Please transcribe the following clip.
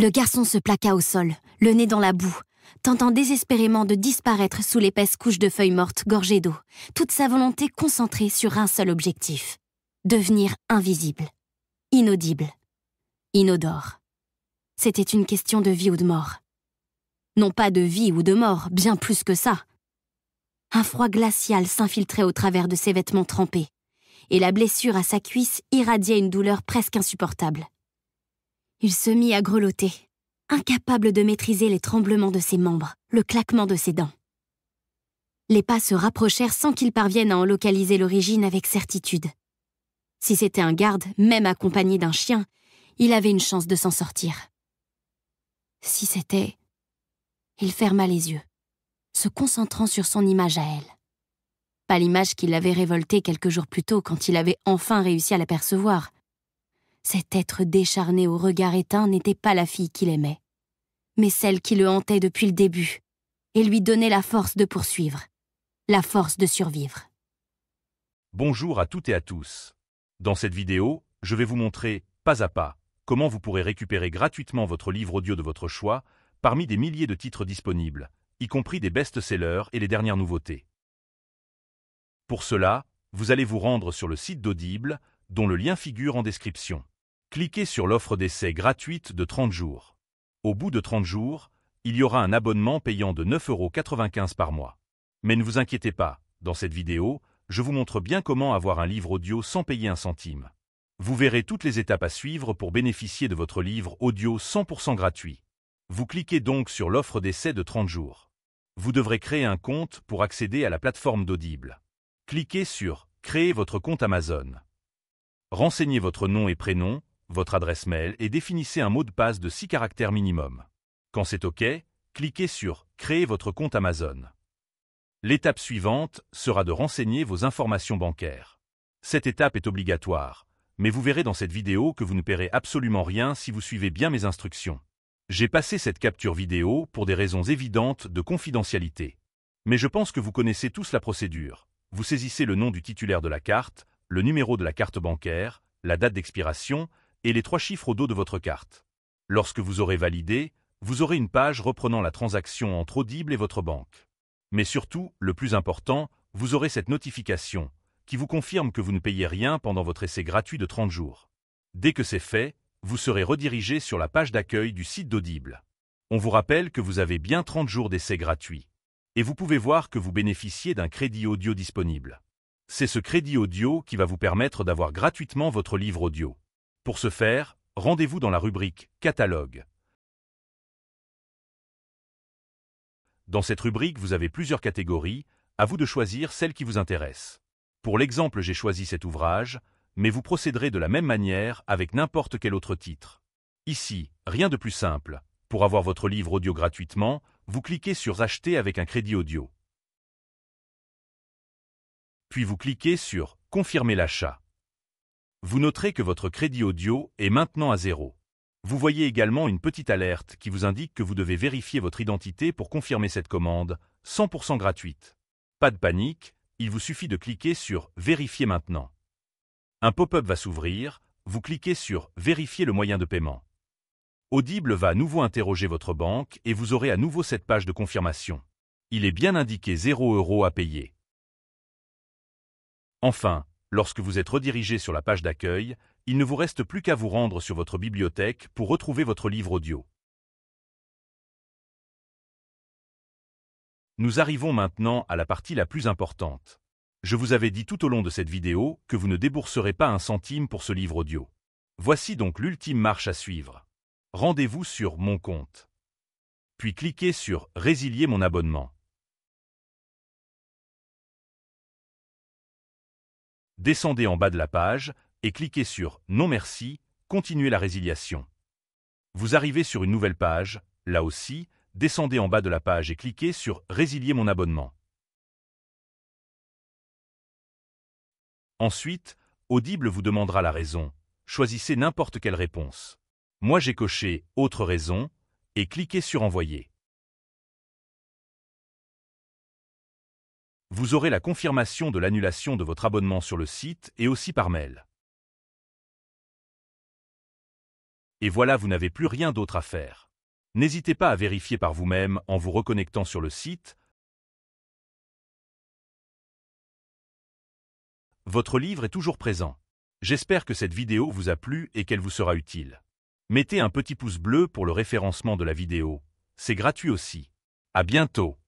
Le garçon se plaqua au sol, le nez dans la boue, tentant désespérément de disparaître sous l'épaisse couche de feuilles mortes gorgées d'eau, toute sa volonté concentrée sur un seul objectif: devenir invisible, inaudible, inodore. C'était une question de vie ou de mort. Non pas de vie ou de mort, bien plus que ça. Un froid glacial s'infiltrait au travers de ses vêtements trempés, et la blessure à sa cuisse irradiait une douleur presque insupportable. Il se mit à grelotter, incapable de maîtriser les tremblements de ses membres, le claquement de ses dents. Les pas se rapprochèrent sans qu'il parvienne à en localiser l'origine avec certitude. Si c'était un garde, même accompagné d'un chien, il avait une chance de s'en sortir. Si c'était... Il ferma les yeux, se concentrant sur son image à elle. Pas l'image qui l'avait révolté quelques jours plus tôt quand il avait enfin réussi à l'apercevoir. Cet être décharné au regard éteint n'était pas la fille qu'il aimait, mais celle qui le hantait depuis le début et lui donnait la force de poursuivre, la force de survivre. Bonjour à toutes et à tous. Dans cette vidéo, je vais vous montrer, pas à pas, comment vous pourrez récupérer gratuitement votre livre audio de votre choix parmi des milliers de titres disponibles, y compris des best-sellers et les dernières nouveautés. Pour cela, vous allez vous rendre sur le site d'Audible, dont le lien figure en description. Cliquez sur l'offre d'essai gratuite de 30 jours. Au bout de 30 jours, il y aura un abonnement payant de 9,95 € par mois. Mais ne vous inquiétez pas, dans cette vidéo, je vous montre bien comment avoir un livre audio sans payer un centime. Vous verrez toutes les étapes à suivre pour bénéficier de votre livre audio 100% gratuit. Vous cliquez donc sur l'offre d'essai de 30 jours. Vous devrez créer un compte pour accéder à la plateforme d'Audible. Cliquez sur « Créer votre compte Amazon ». Renseignez votre nom et prénom, votre adresse mail et définissez un mot de passe de 6 caractères minimum. Quand c'est OK, cliquez sur « Créer votre compte Amazon ». L'étape suivante sera de renseigner vos informations bancaires. Cette étape est obligatoire, mais vous verrez dans cette vidéo que vous ne paierez absolument rien si vous suivez bien mes instructions. J'ai passé cette capture vidéo pour des raisons évidentes de confidentialité. Mais je pense que vous connaissez tous la procédure. Vous saisissez le nom du titulaire de la carte, le numéro de la carte bancaire, la date d'expiration et les 3 chiffres au dos de votre carte. Lorsque vous aurez validé, vous aurez une page reprenant la transaction entre Audible et votre banque. Mais surtout, le plus important, vous aurez cette notification qui vous confirme que vous ne payez rien pendant votre essai gratuit de 30 jours. Dès que c'est fait, vous serez redirigé sur la page d'accueil du site d'Audible. On vous rappelle que vous avez bien 30 jours d'essai gratuit. Et vous pouvez voir que vous bénéficiez d'un crédit audio disponible. C'est ce crédit audio qui va vous permettre d'avoir gratuitement votre livre audio. Pour ce faire, rendez-vous dans la rubrique « Catalogue ». Dans cette rubrique, vous avez plusieurs catégories, à vous de choisir celle qui vous intéresse. Pour l'exemple, j'ai choisi cet ouvrage, mais vous procéderez de la même manière avec n'importe quel autre titre. Ici, rien de plus simple. Pour avoir votre livre audio gratuitement, vous cliquez sur « Acheter avec un crédit audio ». Puis vous cliquez sur « Confirmer l'achat ». Vous noterez que votre crédit audio est maintenant à 0. Vous voyez également une petite alerte qui vous indique que vous devez vérifier votre identité pour confirmer cette commande, 100% gratuite. Pas de panique, il vous suffit de cliquer sur « Vérifier maintenant ». Un pop-up va s'ouvrir, vous cliquez sur « Vérifier le moyen de paiement ». Audible va à nouveau interroger votre banque et vous aurez à nouveau cette page de confirmation. Il est bien indiqué 0 € à payer. Enfin, lorsque vous êtes redirigé sur la page d'accueil, il ne vous reste plus qu'à vous rendre sur votre bibliothèque pour retrouver votre livre audio. Nous arrivons maintenant à la partie la plus importante. Je vous avais dit tout au long de cette vidéo que vous ne débourserez pas un centime pour ce livre audio. Voici donc l'ultime marche à suivre. Rendez-vous sur « Mon compte ». Puis cliquez sur « Résilier mon abonnement ». Descendez en bas de la page et cliquez sur « Non merci », continuez la résiliation. Vous arrivez sur une nouvelle page, là aussi, descendez en bas de la page et cliquez sur « Résilier mon abonnement ». Ensuite, Audible vous demandera la raison. Choisissez n'importe quelle réponse. Moi j'ai coché « Autre raison » et cliquez sur « Envoyer ». Vous aurez la confirmation de l'annulation de votre abonnement sur le site et aussi par mail. Et voilà, vous n'avez plus rien d'autre à faire. N'hésitez pas à vérifier par vous-même en vous reconnectant sur le site. Votre livre est toujours présent. J'espère que cette vidéo vous a plu et qu'elle vous sera utile. Mettez un petit pouce bleu pour le référencement de la vidéo. C'est gratuit aussi. À bientôt.